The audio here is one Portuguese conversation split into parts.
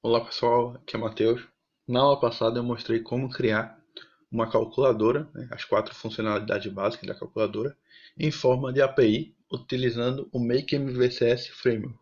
Olá pessoal, aqui é Matheus. Na aula passada eu mostrei como criar uma calculadora, né, as 4 funcionalidades básicas da calculadora, em forma de API, utilizando o Make MVCS Framework.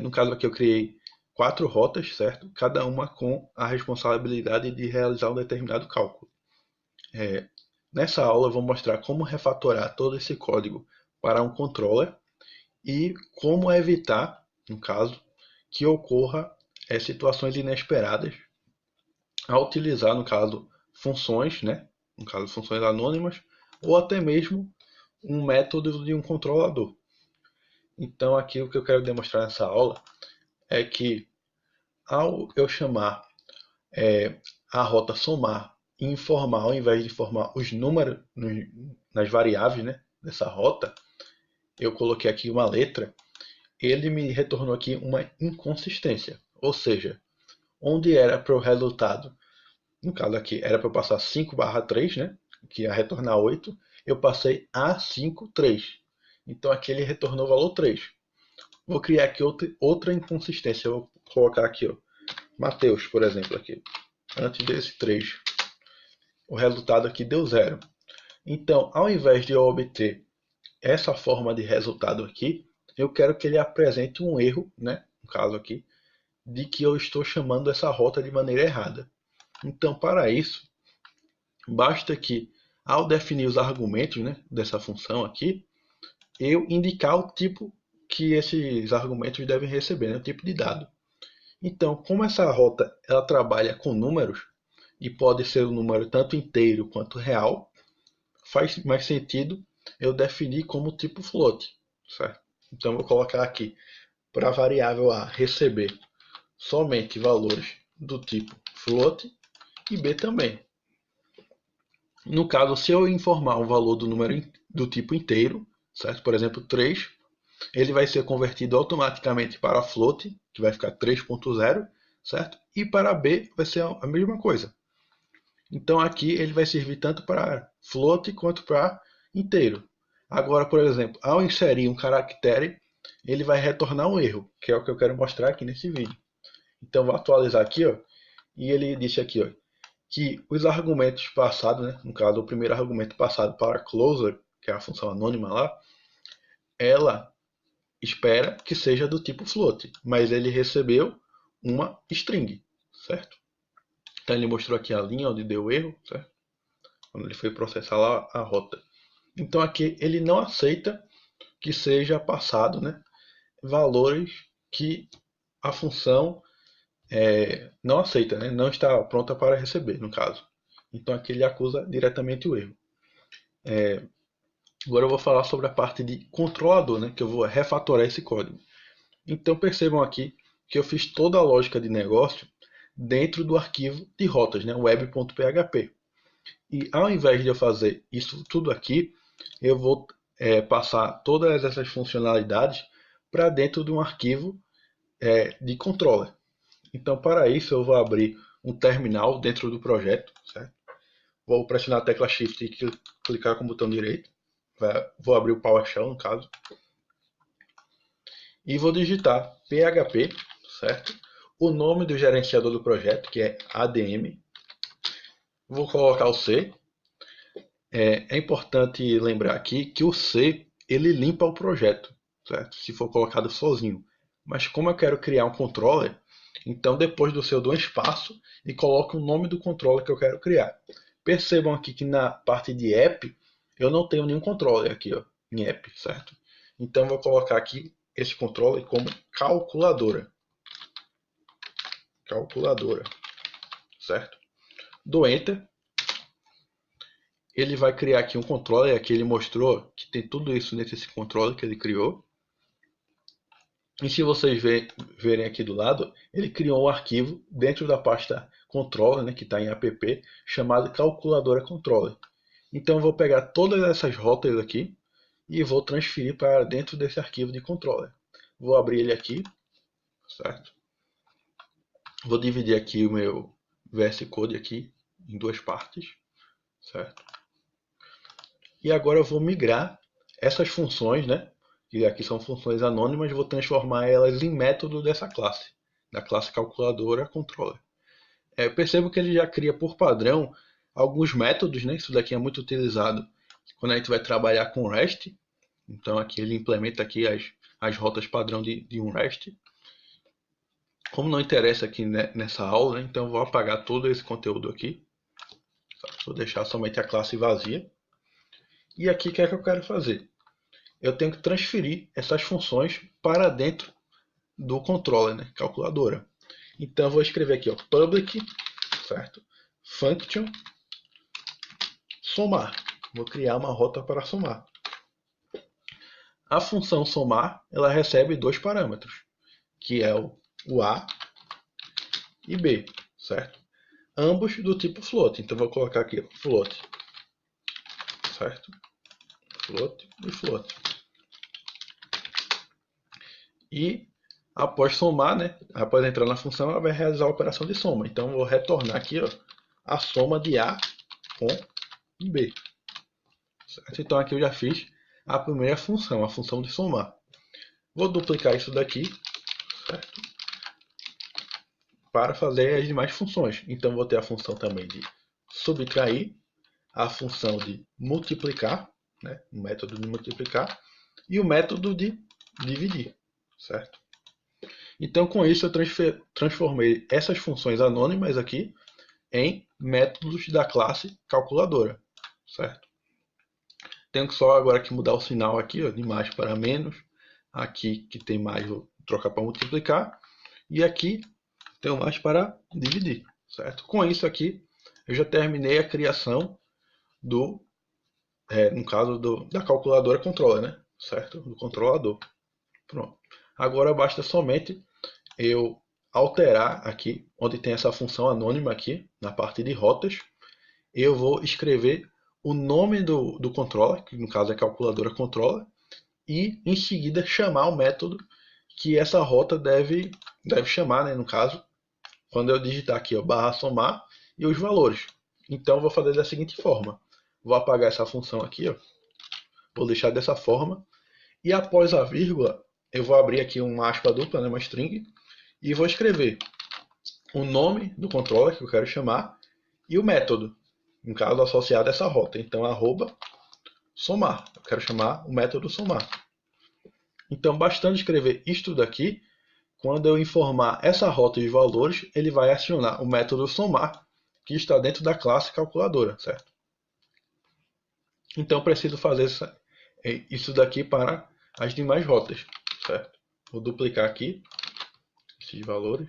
No caso aqui eu criei 4 rotas, certo? Cada uma com a responsabilidade de realizar um determinado cálculo. Nessa aula eu vou mostrar como refatorar todo esse código para um controller e como evitar, no caso, que ocorra situações inesperadas ao utilizar, no caso, funções, né? No caso, funções anônimas, ou até mesmo um método de um controlador. Então, aqui o que eu quero demonstrar nessa aula é que, ao eu chamar a rota somar e informar, ao invés de informar os números nas variáveis, né, dessa rota, eu coloquei aqui uma letra, ele me retornou aqui uma inconsistência. Ou seja, onde era para o resultado, no caso aqui, era para eu passar 5/3, né, que ia retornar 8, eu passei A5, 3. Então aqui ele retornou o valor 3. Vou criar aqui outra inconsistência. Eu vou colocar aqui, ó, Mateus, por exemplo, aqui. Antes desse 3. O resultado aqui deu 0. Então, ao invés de eu obter essa forma de resultado aqui, eu quero que ele apresente um erro, né, no caso aqui, de que eu estou chamando essa rota de maneira errada. Então, para isso, basta que, ao definir os argumentos, né, dessa função aqui, eu indicar o tipo que esses argumentos devem receber, né, o tipo de dado. Então, como essa rota ela trabalha com números, e pode ser um número tanto inteiro quanto real, faz mais sentido eu definir como tipo float, certo? Então, vou colocar aqui para a variável A receber somente valores do tipo float e B também. No caso, se eu informar o valor do número do tipo inteiro, certo? Por exemplo, 3, ele vai ser convertido automaticamente para float, que vai ficar 3.0, certo? E para B vai ser a mesma coisa. Então aqui ele vai servir tanto para float quanto para inteiro. Agora, por exemplo, ao inserir um caractere, ele vai retornar um erro, que é o que eu quero mostrar aqui nesse vídeo. Então vou atualizar aqui, ó, e ele disse aqui, ó, que os argumentos passados, né, no caso o primeiro argumento passado para closer, que é a função anônima lá, ela espera que seja do tipo float, mas ele recebeu uma string, certo? Então ele mostrou aqui a linha onde deu erro, certo? Quando ele foi processar lá a rota. Então aqui ele não aceita que seja passado, né, valores que a função não aceita, né, não está pronta para receber, no caso. Então aqui ele acusa diretamente o erro. Agora eu vou falar sobre a parte de controlador, né, que eu vou refatorar esse código. Então percebam aqui que eu fiz toda a lógica de negócio dentro do arquivo de rotas, né, web.php. E ao invés de eu fazer isso tudo aqui, eu vou passar todas essas funcionalidades para dentro de um arquivo de controller. Então, para isso, eu vou abrir um terminal dentro do projeto, certo? Vou pressionar a tecla Shift e clicar com o botão direito. Vou abrir o PowerShell, no caso. E vou digitar PHP, certo? O nome do gerenciador do projeto, que é ADM. Vou colocar o C. É importante lembrar aqui que o C ele limpa o projeto, certo? Se for colocado sozinho. Mas como eu quero criar um controller, então depois do C eu dou um espaço e coloco o nome do controller que eu quero criar. Percebam aqui que na parte de app eu não tenho nenhum controller aqui, ó, em app, certo? Então eu vou colocar aqui esse controller como calculadora. Calculadora, certo? Dou Enter. Ele vai criar aqui um controller, aqui ele mostrou que tem tudo isso nesse controller que ele criou. E se vocês verem aqui do lado, ele criou um arquivo dentro da pasta controller, né, que está em app, chamado calculadora controller. Então eu vou pegar todas essas rotas aqui e vou transferir para dentro desse arquivo de controller. Vou abrir ele aqui certo? Vou dividir aqui o meu VS Code aqui em duas partes, certo? E agora eu vou migrar essas funções, né? Que aqui são funções anônimas, vou transformar elas em método dessa classe, da classe calculadora controller. Percebo que ele já cria por padrão alguns métodos, né? Isso daqui é muito utilizado quando a gente vai trabalhar com REST. Então aqui ele implementa aqui as rotas padrão de um REST. Como não interessa aqui nessa aula, né, então eu vou apagar todo esse conteúdo aqui. Vou deixar somente a classe vazia. E aqui o que é que eu quero fazer? Eu tenho que transferir essas funções para dentro do controller, né, calculadora. Então eu vou escrever aqui, ó, public, certo? Function somar. Vou criar uma rota para somar. A função somar, ela recebe dois parâmetros, que é o A e B, certo? Ambos do tipo float. Então vou colocar aqui float, certo? Float e float. E após somar, né? Após entrar na função, ela vai realizar a operação de soma. Então vou retornar aqui, ó, a soma de A com B. Certo? Então aqui eu já fiz a primeira função, a função de somar. Vou duplicar isso daqui, certo? Para fazer as demais funções. Então vou ter a função também de subtrair, a função de multiplicar, né? O método de multiplicar, e o método de dividir, certo? Então com isso eu transformei essas funções anônimas aqui em métodos da classe calculadora, certo? Tenho que só agora que mudar o sinal aqui, ó, de mais para menos. Aqui que tem mais, vou trocar para multiplicar. E aqui tenho mais para dividir, certo? Com isso aqui, eu já terminei a criação no caso da calculadora controller, né? Certo? Do controlador. Pronto. Agora basta somente eu alterar aqui, onde tem essa função anônima aqui, na parte de rotas, eu vou escrever o nome do controller, que no caso é calculadora controller, e em seguida chamar o método que essa rota deve chamar, né, no caso, quando eu digitar aqui, ó, barra somar e os valores. Então eu vou fazer da seguinte forma. Vou apagar essa função aqui, ó, vou deixar dessa forma, e após a vírgula, eu vou abrir aqui uma aspa dupla, né, uma string, e vou escrever o nome do controller que eu quero chamar e o método, no caso associado a essa rota. Então, arroba somar. Eu quero chamar o método somar. Então, bastando escrever isto daqui, quando eu informar essa rota de valores, ele vai acionar o método somar, que está dentro da classe calculadora, certo? Então, preciso fazer isso daqui para as demais rotas, certo? Vou duplicar aqui esses valores.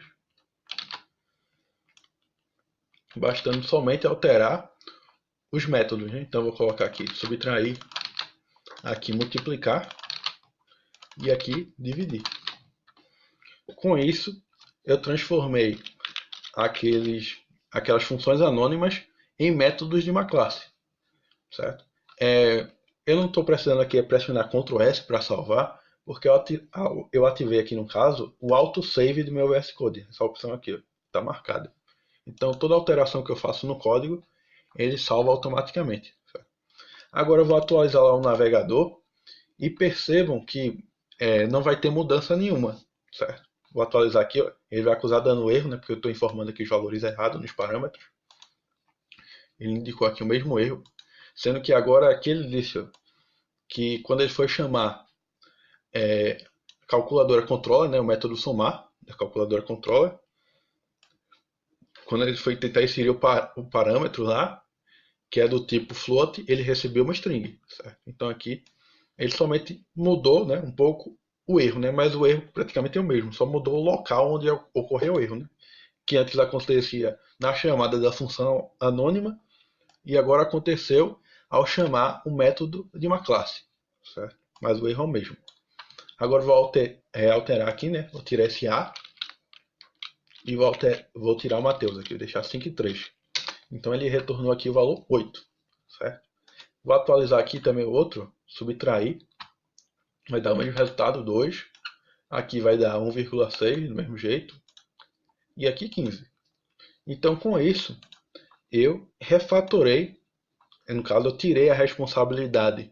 Bastando somente alterar os métodos, né? Então vou colocar aqui subtrair, aqui multiplicar e aqui dividir. Com isso, eu transformei aquelas funções anônimas em métodos de uma classe, certo? Eu não estou precisando aqui pressionar Ctrl S para salvar, porque eu ativei aqui no caso o autosave do meu VS Code, essa opção aqui está marcada. Então toda alteração que eu faço no código, ele salva automaticamente. Certo? Agora eu vou atualizar lá o navegador e percebam que não vai ter mudança nenhuma, certo? Vou atualizar aqui, ó, ele vai acusar dando erro, né, porque eu estou informando aqui os valores errados nos parâmetros. Ele indicou aqui o mesmo erro, sendo que agora aqui ele disse, ó, que quando ele for chamar calculadora controller, né, o método somar da calculadora controller, quando ele foi tentar inserir o parâmetro lá, que é do tipo float, ele recebeu uma string, certo? Então aqui ele somente mudou, né, um pouco o erro, né, mas o erro praticamente é o mesmo, só mudou o local onde ocorreu o erro, né, que antes acontecia na chamada da função anônima e agora aconteceu ao chamar o método de uma classe, certo? Mas o erro é o mesmo. Agora vou alterar aqui, né, vou tirar esse A e vou tirar o Mateus aqui, vou deixar 5 e 3. Então ele retornou aqui o valor 8, certo? Vou atualizar aqui também o outro, subtrair, vai dar o mesmo resultado, 2. Aqui vai dar 1,6 do mesmo jeito. E aqui 15. Então, com isso, eu refatorei. No caso, eu tirei a responsabilidade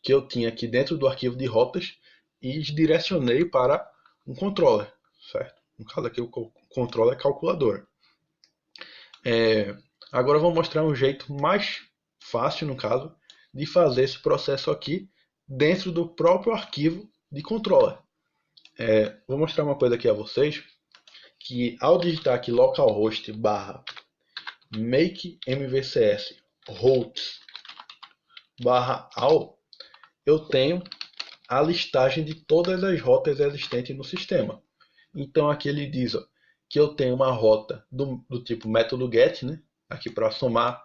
que eu tinha aqui dentro do arquivo de rotas e direcionei para um controller, certo? No caso aqui, o controller é calculadora. Agora eu vou mostrar um jeito mais fácil, no caso, de fazer esse processo aqui dentro do próprio arquivo de controller. Vou mostrar uma coisa aqui a vocês, que ao digitar aqui localhost barra make mvcs routes barra all, eu tenho a listagem de todas as rotas existentes no sistema. Então aqui ele diz que eu tenho uma rota do tipo método get, né? Aqui para somar,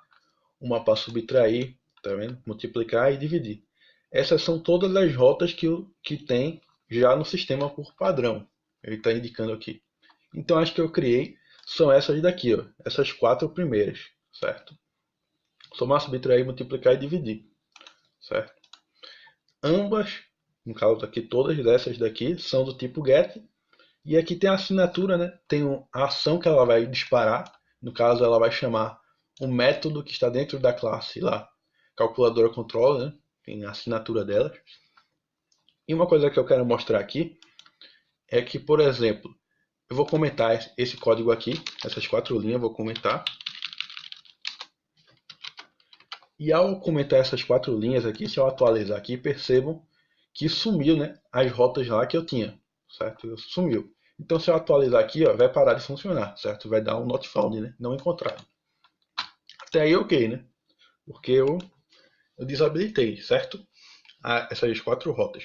uma para subtrair, tá vendo? Multiplicar e dividir. Essas são todas as rotas que tem já no sistema por padrão. Ele está indicando aqui. Então as que eu criei são essas daqui, ó, essas 4 primeiras, certo? Somar, subtrair, multiplicar e dividir, certo? Ambas, no caso aqui, todas essas daqui são do tipo get. E aqui tem a assinatura, né? Tem a ação que ela vai disparar. No caso, ela vai chamar o método que está dentro da classe lá, calculadora control, né? Tem a assinatura dela. E uma coisa que eu quero mostrar aqui é que, por exemplo, eu vou comentar esse código aqui, essas 4 linhas, eu vou comentar. E ao comentar essas 4 linhas aqui, se eu atualizar aqui, percebam que sumiu, né, as rotas lá que eu tinha, certo? Sumiu. Então, se eu atualizar aqui, ó, vai parar de funcionar, certo? Vai dar um not found, né? Não encontrado. Até aí, ok, né? Porque eu desabilitei, certo? Essas 4 rotas.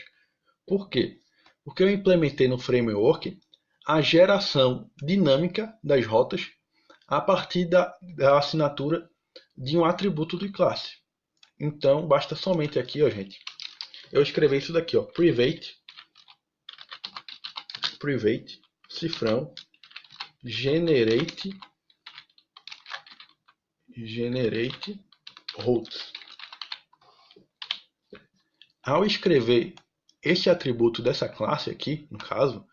Por quê? Porque eu implementei no framework a geração dinâmica das rotas a partir da assinatura de um atributo de classe. Então, basta somente aqui, ó, gente, eu escrever isso daqui, ó, private, cifrão, generate routes. Ao escrever esse atributo dessa classe aqui, no caso,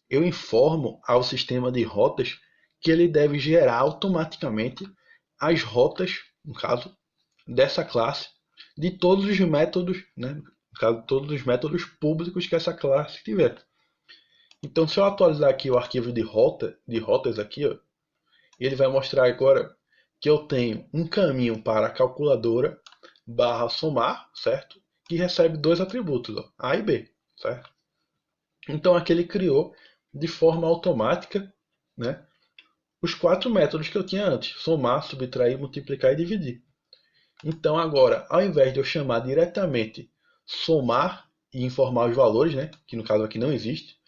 eu informo ao sistema de rotas que ele deve gerar automaticamente as rotas, no caso, dessa classe, de todos os métodos, né? No caso, todos os métodos públicos que essa classe tiver. Então, se eu atualizar aqui o arquivo de rotas aqui, ó, ele vai mostrar agora que eu tenho um caminho para a calculadora barra somar, certo? Que recebe 2 atributos, ó, A e B, certo? Então aqui ele criou de forma automática, né, os 4 métodos que eu tinha antes: somar, subtrair, multiplicar e dividir. Então agora, ao invés de eu chamar diretamente somar e informar os valores, né, que no caso aqui não existe,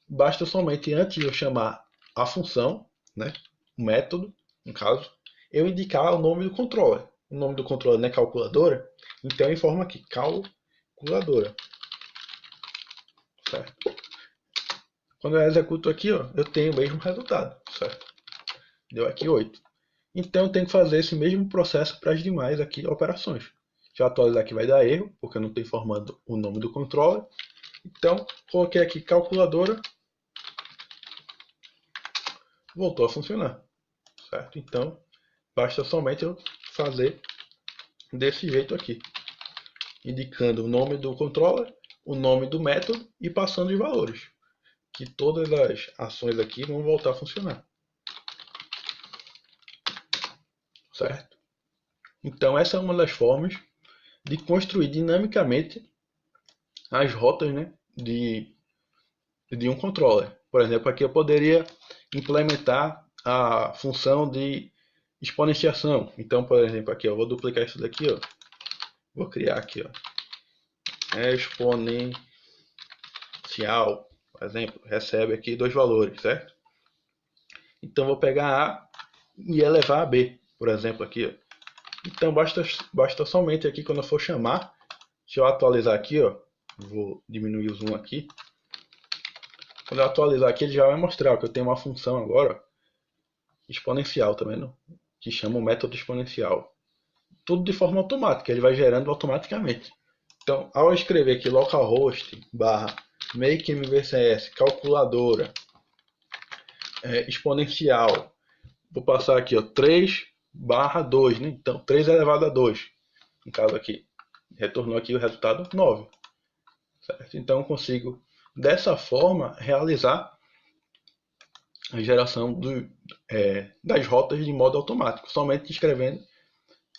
basta somente antes de eu chamar a função, né, o método, no caso, eu indicar o nome do controller. O nome do controller não é calculadora, então eu informo aqui, calculadora. Certo? Quando eu executo aqui, ó, eu tenho o mesmo resultado, certo? Deu aqui 8. Então eu tenho que fazer esse mesmo processo para as demais aqui operações. Se eu atualizar aqui vai dar erro, porque eu não estou informando o nome do controller. Então, coloquei aqui calculadora, voltou a funcionar, certo? Então, basta somente eu fazer desse jeito aqui, indicando o nome do controller, o nome do método e passando os valores, que todas as ações aqui vão voltar a funcionar, certo? Então essa é uma das formas de construir dinamicamente as rotas, né, de um controller. Por exemplo, aqui eu poderia implementar a função de exponenciação. Então, por exemplo, aqui eu vou duplicar isso daqui, ó. Vou criar aqui, ó, exponencial, por exemplo, recebe aqui 2 valores, certo? Então vou pegar A e elevar a B, por exemplo, aqui, ó. Então basta somente aqui quando eu for chamar, se eu atualizar aqui, ó, vou diminuir o zoom aqui. Quando eu atualizar aqui, ele já vai mostrar que eu tenho uma função agora, ó, exponencial, tá vendo? Que chama o método exponencial. Tudo de forma automática, ele vai gerando automaticamente. Então, ao escrever aqui localhost barra make MVCS, calculadora, exponencial. Vou passar aqui, ó, 3/2, né? Então, 3 elevado a 2. No caso aqui, retornou aqui o resultado 9. Certo? Então, eu consigo, dessa forma, realizar a geração das rotas de modo automático, somente escrevendo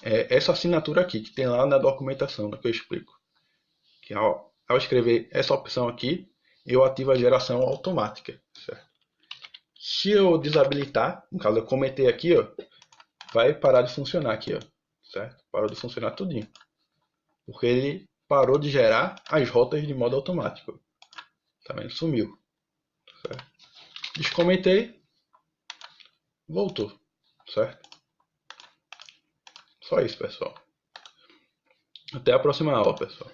essa assinatura aqui, que tem lá na documentação, que eu explico. Que ao escrever essa opção aqui, eu ativo a geração automática. Certo? Se eu desabilitar, no caso eu comentei aqui, ó, vai parar de funcionar aqui, ó, certo? Parou de funcionar tudinho. Porque ele parou de gerar as rotas de modo automático. Tá vendo? Sumiu. Certo? Descomentei, voltou. Certo? Só isso, pessoal. Até a próxima aula, pessoal.